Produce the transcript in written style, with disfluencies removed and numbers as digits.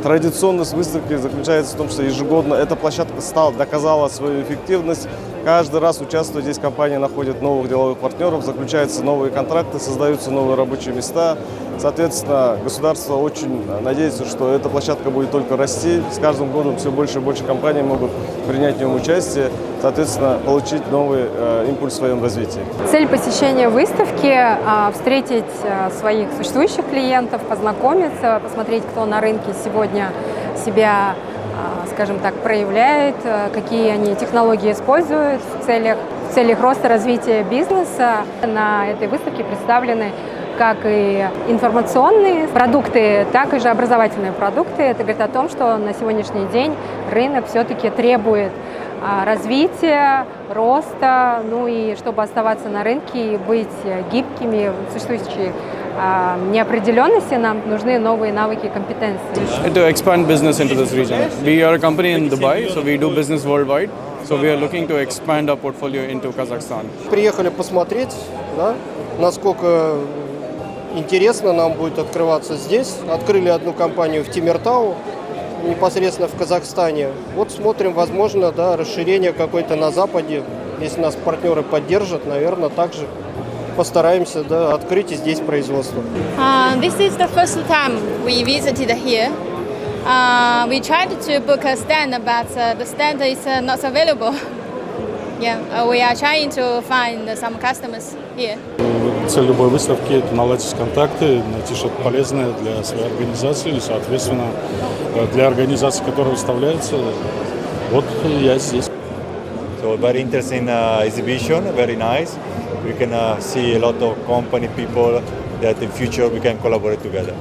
Традиционность выставки заключается в том, что ежегодно эта площадка доказала свою эффективность. Каждый раз, участвуя здесь, компания находит новых деловых партнеров, заключаются новые контракты, создаются новые рабочие места. Соответственно, государство очень надеется, что эта площадка будет только расти. С каждым годом все больше и больше компаний могут принять в нем участие, соответственно, получить новый импульс в своем развитии. Цель посещения выставки – встретить своих существующих клиентов, познакомиться, посмотреть, кто на рынке сегодня себя, скажем так, проявляет, какие они технологии используют в целях роста, развития бизнеса. На этой выставке представлены как и информационные продукты, так и же образовательные продукты. Это говорит о том, что на сегодняшний день рынок все-таки требует развития, роста, ну и чтобы оставаться на рынке и быть гибкими в существующей неопределенности, нам нужны новые навыки и компетенции. To expand business into this region. We are a company in Dubai, so we do business worldwide. So we are looking to expand our portfolio into Kazakhstan. Приехали посмотреть, да, насколько интересно нам будет открываться здесь. Открыли одну компанию в Тимиртау, непосредственно в Казахстане. Вот смотрим, возможно, да, расширение какое-то на Западе. Если нас партнеры поддержат, наверное, также постараемся, да, открыть и здесь производство. This is the first time we visited here. We tried to book a stand, but the stand is not available. Yeah, we are trying to find some customers here. Цель любой выставки – это наладить контакты, найти что-то полезное для своей организации и, соответственно, для организации, которая выставляется. Вот я здесь. So very interesting exhibition, very nice. We can see a lot of company people that in future we can collaborate together.